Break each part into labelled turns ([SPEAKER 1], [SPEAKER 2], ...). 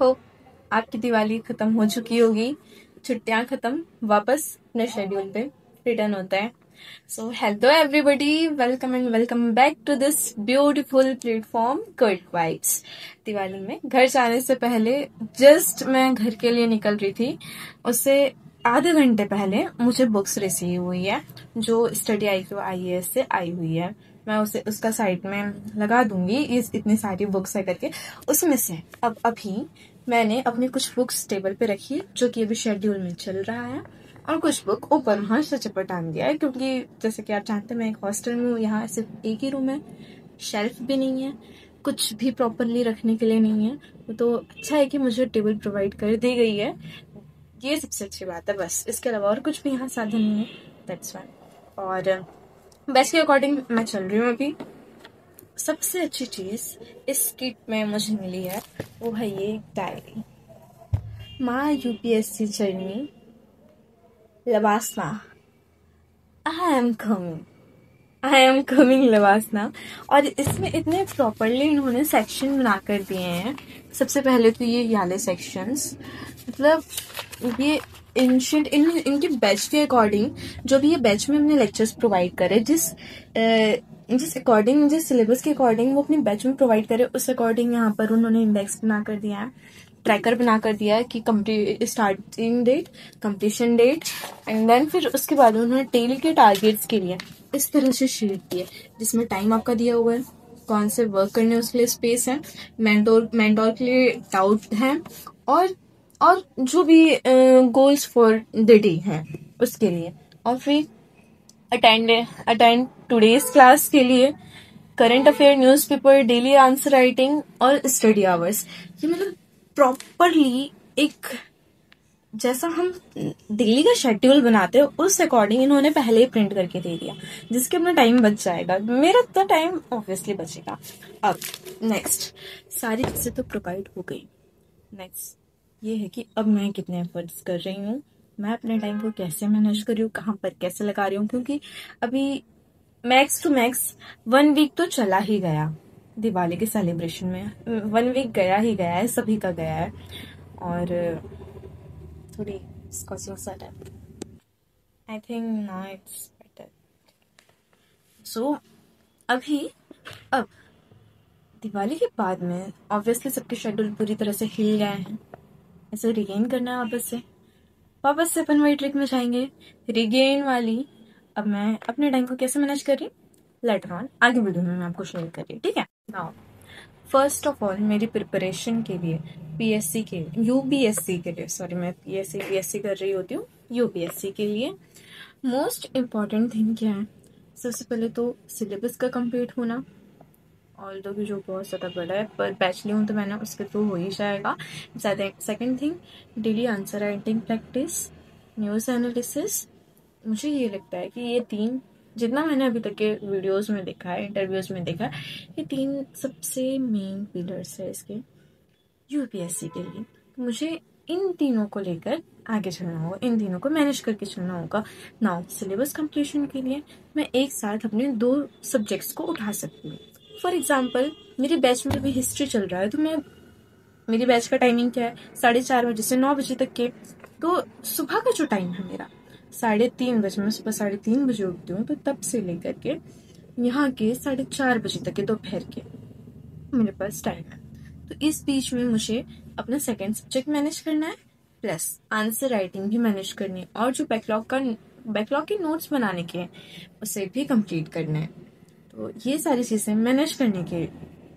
[SPEAKER 1] Hope आपकी दिवाली खत्म हो चुकी होगी, छुट्टियां खत्म, वापस अपने शेड्यूल पे रिटर्न होता है। So hello everybody, welcome and welcome back to this beautiful platform good vibes. Diwali में घर जाने से पहले जस्ट मैं घर के लिए निकल रही थी, उससे आधे घंटे पहले मुझे बुक्स रिसीव हुई है जो स्टडी IQ IAS से आई हुई है। मैं उसे उसका साइट में लगा दूंगी, इस इतनी सारी बुक्स है करके। उसमें से अब अभी मैंने अपनी कुछ बुक्स टेबल पे रखी जो कि अभी शेड्यूल में चल रहा है, और कुछ बुक ऊपर वहां से चपटान दिया है, क्योंकि जैसे कि आप जानते हैं मैं एक हॉस्टल में हूँ। यहाँ सिर्फ एक ही रूम है, शेल्फ भी नहीं है, कुछ भी प्रॉपरली रखने के लिए नहीं है। तो अच्छा है कि मुझे टेबल प्रोवाइड कर दी गई है, ये सबसे अच्छी बात है। बस इसके अलावा और कुछ भी यहाँ साधन नहीं है, दैट्स वाई। और बेस्ट के अकॉर्डिंग मैं चल रही हूँ अभी। सबसे अच्छी चीज इस किट में मुझे मिली है वो है ये डायरी, माँ UPSC जर्नी लवासना। आई एम कमिंग लवासना। और इसमें इतने प्रॉपरली इन्होंने सेक्शन बना कर दिए हैं। सबसे पहले तो ये वाले सेक्शंस, मतलब ये एंशिएंट इनके बैच के अकॉर्डिंग जो भी ये बैच में अपने लेक्चर्स प्रोवाइड करे, जिस अकॉर्डिंग, जिस सिलेबस के अकॉर्डिंग वो अपने बैच में प्रोवाइड करे, उस अकॉर्डिंग यहाँ पर उन्होंने इंडेक्स बना कर दिया है, ट्रैकर बना कर दिया है कि starting date, completion date, and then फिर उसके बाद उन्होंने टेल के टारगेट्स के लिए इस तरह से शीट दी है जिसमें टाइम आपका दिया हुआ है, कौन से वर्क करने उसके लिए स्पेस है, मेंटोर के लिए डाउट है, और जो भी गोल्स फॉर द डे है उसके लिए, और फिर अटेंड टुडेज क्लास के लिए current affair, newspaper, daily answer writing और स्टडी आवर्स। ये मतलब प्रॉपरली एक जैसा हम डेली का शेड्यूल बनाते हैं उस अकॉर्डिंग इन्होंने पहले ही प्रिंट करके दे दिया, जिसके अपना टाइम बच जाएगा, मेरा तो टाइम ऑब्वियसली बचेगा। अब नेक्स्ट सारी चीजें तो प्रोवाइड हो गई, नेक्स्ट ये है कि अब मैं कितने एफर्ट्स कर रही हूँ, मैं अपने टाइम को कैसे मैनेज कर रही हूँ, कहाँ पर कैसे लगा रही हूँ। क्योंकि अभी मैक्स टू मैक्स 1 वीक तो चला ही गया दिवाली के सेलिब्रेशन में, 1 वीक गया ही गया है, सभी का गया है। और थोड़ी I think now it's better. So अभी अब दिवाली के बाद में ऑब्वियसली सबके शेड्यूल पूरी तरह से हिल गए हैं, ऐसे रिगेन करना है वापस से अपन वही ट्रिक में जाएंगे, रिगेन वाली। अब मैं अपने टाइम को कैसे मैनेज कर रही लेटर ऑन आगे वीडियो में मैं आपको शेयर कर रही, ठीक है। नाउ फर्स्ट ऑफ ऑल मेरी प्रिपरेशन के लिए PSC के UPSC के लिए, सॉरी मैं PSC कर रही होती हूँ, UPSC के लिए मोस्ट इम्पॉर्टेंट थिंग क्या है? सबसे पहले तो सिलेबस का कंप्लीट होना, और तो भी जो बहुत ज़्यादा बड़ा है, पर बैच ली हूँ तो मैंने उसके थ्रू हो ही जाएगा। Second thing, daily answer writing practice, news analysis. मुझे ये लगता है कि ये 3, जितना मैंने अभी तक के वीडियोस में देखा है, इंटरव्यूज में देखा है, ये 3 सबसे मेन पिलर्स है इसके UPSC के लिए। मुझे इन तीनों को लेकर आगे चलना होगा, इन तीनों को मैनेज करके चलना होगा। नाउ सिलेबस कंप्लीशन के लिए मैं एक साथ अपने 2 सब्जेक्ट्स को उठा सकती हूँ। फॉर एग्जाम्पल मेरे बैच में भी हिस्ट्री चल रहा है, तो मेरी बैच का टाइमिंग क्या है, 4:30 बजे से 9 बजे तक के। तो सुबह का जो टाइम है मेरा 3:30 बजे, मैं सुबह 3:30 बजे उठती हूँ, तो तब से लेकर के यहाँ के 4:30 बजे तक के दोपहर के मेरे पास टाइम है। तो इस बीच में मुझे अपना सेकेंड सब्जेक्ट मैनेज करना है, प्लस आंसर राइटिंग भी मैनेज करनी है, और जो बैकलॉग के नोट्स बनाने के हैं उसे भी कंप्लीट करना है। तो ये सारी चीजें मैनेज करने के,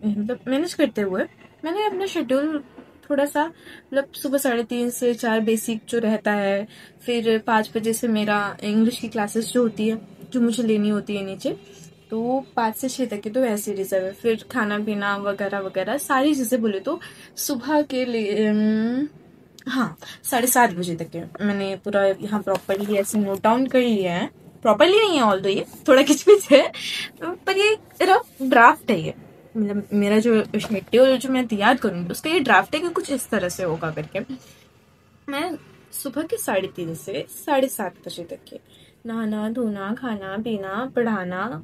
[SPEAKER 1] मतलब मैनेज करते हुए मैंने अपना शेड्यूल थोड़ा सा, मतलब सुबह 3:30 से 4 बेसिक जो रहता है, फिर 5 बजे से मेरा इंग्लिश की क्लासेस जो होती है, जो मुझे लेनी होती है नीचे, तो 5 से 6 तक की तो वैसे रिजर्व है। फिर खाना पीना वगैरह वगैरह सारी चीजें बोले तो सुबह के लिए हाँ 7:30 बजे तक के मैंने पूरा यहाँ प्रॉपरली ऐसे नोट डाउन कर लिया है। प्रॉपरली नहीं है ऑल दो, ये थोड़ा किचपिच है, पर ये रफ ड्राफ्ट है। ये मतलब मेरा जो शेड्यूल जो मैं तैयार करूंगी उसका ये ड्राफ्ट है कि कुछ इस तरह से होगा करके। मैं सुबह के 3:30 से 7:30 बजे तक के नहाना धोना खाना पीना पढ़ाना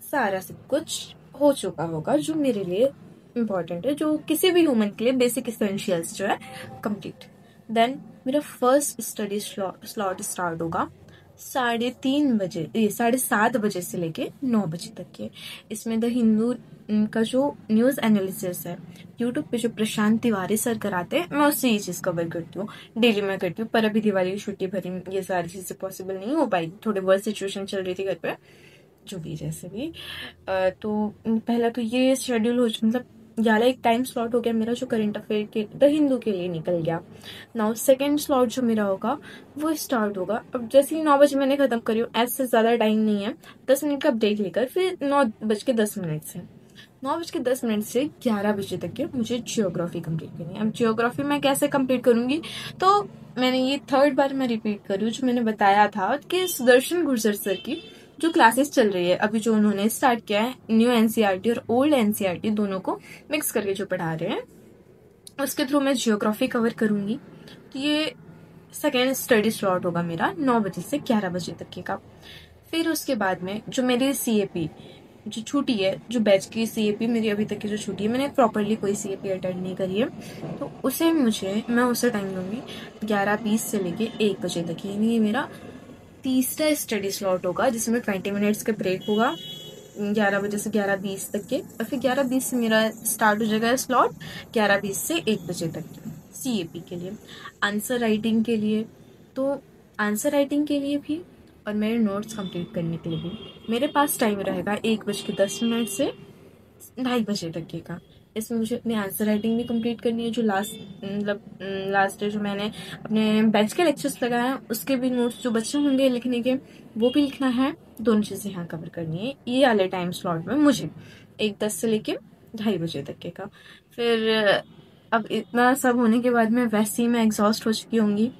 [SPEAKER 1] सारा सब कुछ हो चुका होगा, जो मेरे लिए इम्पॉर्टेंट है, जो किसी भी ह्यूमन के लिए बेसिक इसेंशियल्स जो है कंप्लीट। देन मेरा फर्स्ट स्टडी स्लॉट स्टार्ट होगा 3:30 बजे, 7:30 से लेके 9 बजे तक के। इसमें द हिंदू का जो न्यूज एनालिसिस है यूट्यूब पे, जो प्रशांत तिवारी सर कराते हैं, मैं उससे ये चीज कवर करती हूँ, डेली मैं करती हूँ। पर अभी दिवाली की छुट्टी भरी ये सारी चीजें पॉसिबल नहीं हो पाई, थोड़ी बहुत सिचुएशन चल रही थी घर पे, जो भी जैसे भी। तो पहला तो ये शेड्यूल हो, मतलब याला एक टाइम स्लॉट हो गया मेरा, जो करंट अफेयर के द हिंदू के लिए निकल गया। नाउ सेकंड स्लॉट जो मेरा होगा वो स्टार्ट होगा, अब जैसे ही 9 बजे मैंने खत्म करी हूँ, ऐसे ज्यादा टाइम नहीं है, 10 मिनट का ब्रेक लेकर फिर 9:10 से 9:10 से 11 बजे तक के मुझे जियोग्राफी कंप्लीट करनी है। अब जियोग्राफी मैं कैसे कंप्लीट करूंगी, तो मैंने ये थर्ड बार मैं रिपीट करूँ, जो मैंने बताया था कि सुदर्शन गुर्जर सर की जो क्लासेस चल रही है अभी, जो उन्होंने स्टार्ट किया है, न्यू एनसीईआरटी और ओल्ड एनसीईआरटी दोनों को मिक्स करके जो पढ़ा रहे हैं, उसके थ्रू मैं जियोग्राफी कवर करूंगी। तो ये सेकेंड स्टडी स्लॉट होगा मेरा 9 बजे से 11 बजे तक के का। फिर उसके बाद में जो मेरी सीएपी जो छुट्टी है, जो बैच की सीएपी मेरी अभी तक की जो छुट्टी है, मैंने प्रॉपरली कोई सीएपी अटेंड नहीं करी है, तो मैं उसे टाइम दूंगी 11:20 से लेके 1 बजे तक। यानी ये मेरा तीसरा स्टडी स्लॉट होगा, जिसमें 20 मिनट्स का ब्रेक होगा 11 बजे से 11:20 तक के, और फिर 11:20 से मेरा स्टार्ट हो जाएगा स्लॉट 11:20 से 1 बजे तक के सीएपी के लिए। आंसर राइटिंग के लिए, तो आंसर राइटिंग के लिए भी और मेरे नोट्स कंप्लीट करने के लिए भी मेरे पास टाइम रहेगा 1:10 से 2:30 बजे तक के का। इसमें मुझे अपनी आंसर राइटिंग भी कंप्लीट करनी है, जो लास्ट जो मैंने अपने बैच के लेक्चर्स लगाए हैं उसके भी नोट्स जो बच्चे होंगे लिखने के, वो भी लिखना है। दोनों चीजें यहाँ कवर करनी है ये वाले टाइम स्लॉट में मुझे 1:10 से लेके 2:30 बजे तक के का। फिर अब इतना सब होने के बाद में वैसे ही मैं एग्जॉस्ट हो चुकी होंगी,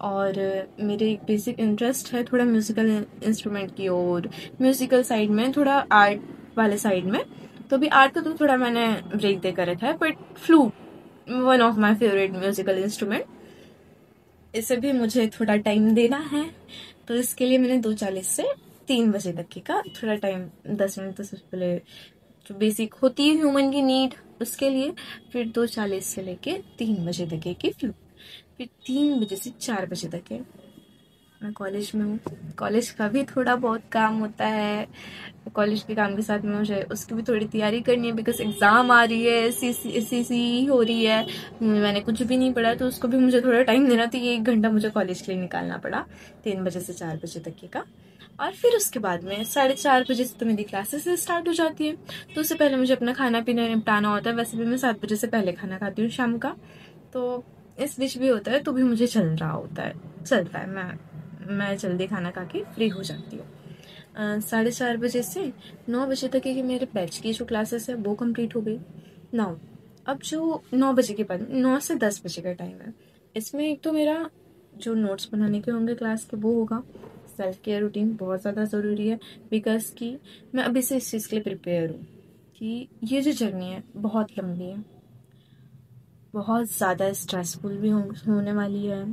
[SPEAKER 1] और मेरे एक बेसिक इंटरेस्ट है थोड़ा म्यूजिकल इंस्ट्रूमेंट की ओर, म्यूजिकल साइड में, थोड़ा आर्ट वाले साइड में। तो भी आर्ट का तो थोड़ा मैंने ब्रेक दे कर रखा है, but flute one of my favourite musical instrument, इसे भी मुझे थोड़ा टाइम देना है। तो इसके लिए मैंने 2:40 से 3 बजे तक की का थोड़ा टाइम, 10 मिनट तो सबसे पहले जो बेसिक होती है ह्यूमन की नीड उसके लिए, फिर 2:40 से लेके 3 बजे तक की फ्लूट, फिर 3 बजे से 4 बजे तक है। मैं कॉलेज में हूँ, कॉलेज का भी थोड़ा बहुत काम होता है, कॉलेज के काम के साथ में मुझे उसकी भी थोड़ी तैयारी करनी है, बिकॉज एग्जाम आ रही है, सीसी हो रही है, मैंने कुछ भी नहीं पढ़ा, तो उसको भी मुझे थोड़ा टाइम देना, तो ये 1 घंटा मुझे कॉलेज के लिए निकालना पड़ा 3 बजे से 4 बजे तक का। और फिर उसके बाद में 4:30 बजे से तो मेरी क्लासेस स्टार्ट हो जाती है, तो उससे पहले मुझे अपना खाना पीना निपटाना होता है। वैसे भी मैं 7 बजे से पहले खाना खाती हूँ शाम का, तो इस बीच भी होता है, तो भी मुझे चलता है, मैं जल्दी खाना खा के फ्री हो जाती हूँ। 4:30 बजे से 9 बजे तक की मेरे बैच की जो क्लासेस है वो कंप्लीट हो गई। नाउ अब जो 9 बजे के बाद 9 से 10 बजे का टाइम है, इसमें एक तो मेरा जो नोट्स बनाने के होंगे क्लास के वो होगा। सेल्फ केयर रूटीन बहुत ज़्यादा ज़रूरी है, बिकॉज कि मैं अभी से इस चीज़ के लिए प्रिपेयर हूँ कि ये जो जर्नी है बहुत लंबी है, बहुत ज़्यादा स्ट्रेसफुल भी होने वाली है,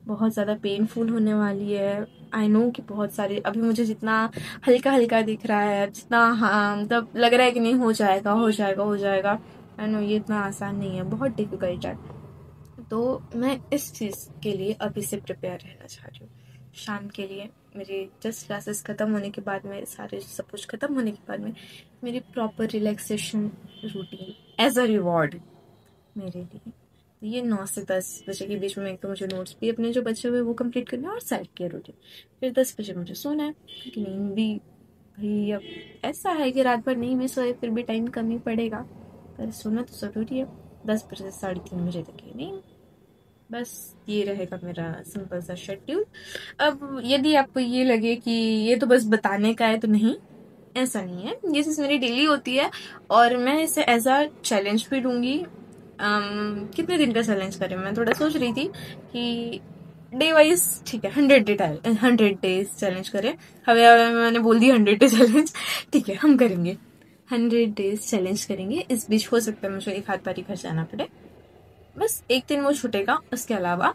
[SPEAKER 1] बहुत ज़्यादा पेनफुल होने वाली है। आई नो कि बहुत सारे, अभी मुझे जितना हल्का हल्का दिख रहा है, जितना हाँ मतलब लग रहा है कि नहीं हो जाएगा हो जाएगा हो जाएगा, आई नो ये इतना आसान नहीं है, बहुत डिफिकल्ट है। तो मैं इस चीज़ के लिए अभी से प्रिपेयर रहना चाह रही हूँ। शाम के लिए मेरी जस्ट क्लासेस ख़त्म होने के बाद में, सारे सब कुछ ख़त्म होने के बाद में मेरी proper relaxation routine as a reward मेरे लिए, तो ये 9 से 10 बजे के बीच में एक तो मुझे नोट्स भी अपने जो बचे हुए वो कंप्लीट करना है, और सेल्फ केयर रूटीन। फिर 10 बजे मुझे सोना है, क्योंकि नींद भी भाई अब ऐसा है कि रात भर नहीं भी सोए फिर भी टाइम कम ही पड़ेगा, पर सोना तो ज़रूरी है। 10 बजे से 3:30 बजे तक की नींद, बस ये रहेगा मेरा सिंपल सा शेड्यूल। अब यदि आपको ये लगे कि ये तो बस बताने का है, तो नहीं, ऐसा नहीं है, ये चीज़ मेरी डेली होती है, और मैं इसे एज अ चैलेंज भी लूँगी। कितने दिन का चैलेंज करें, मैं थोड़ा सोच रही थी कि डे वाइज, ठीक है 100 डेज चैलेंज करें। हमें मैंने बोल दी 100 डे चैलेंज, ठीक है हम करेंगे 100 डेज चैलेंज करेंगे। इस बीच हो सकता है मुझे एक हाथ बारी घर जाना पड़े, बस एक दिन वो छूटेगा, उसके अलावा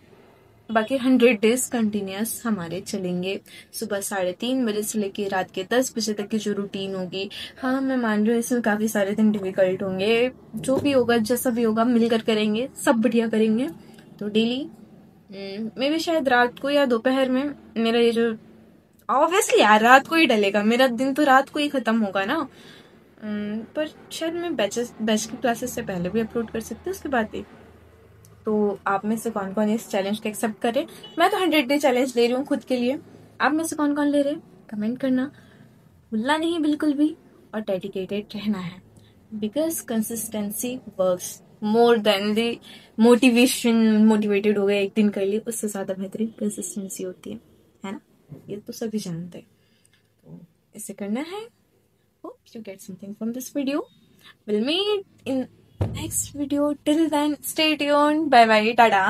[SPEAKER 1] बाकी 100 डेज कंटिन्यूस हमारे चलेंगे। सुबह 3:30 बजे से लेके रात के 10 बजे तक की जो रूटीन होगी। हाँ, मैं मान रही हूँ इसमें काफ़ी सारे दिन डिफिकल्ट होंगे, जो भी होगा जैसा भी होगा मिलकर करेंगे, सब बढ़िया करेंगे। तो डेली मे भी शायद रात को या दोपहर में मेरा ये जो ऑब्वियसली यार रात को ही डलेगा, मेरा दिन तो रात को ही खत्म होगा ना। पर शायद मैं बैच की क्लासेस से पहले भी अपलोड कर सकती हूँ उसके बाद भी। तो आप में से कौन कौन इस चैलेंज को एक्सेप्ट करे? मैं तो 100 डे चैलेंज ले रही हूँ खुद के लिए। आप में से कौन कौन ले रहे हैं कमेंट करना भूलना नहीं बिल्कुल भी, और डेडिकेटेड रहना है, because consistency works more than the motivation. Motivated हो गए एक दिन कर लिए, उससे ज्यादा बेहतरीन कंसिस्टेंसी होती है ना? ये तो सभी जानते हैं। तो इसे करना है। Hope you get something from this video. We'll meet in next video. Till then, stay tuned. Bye bye. Tada.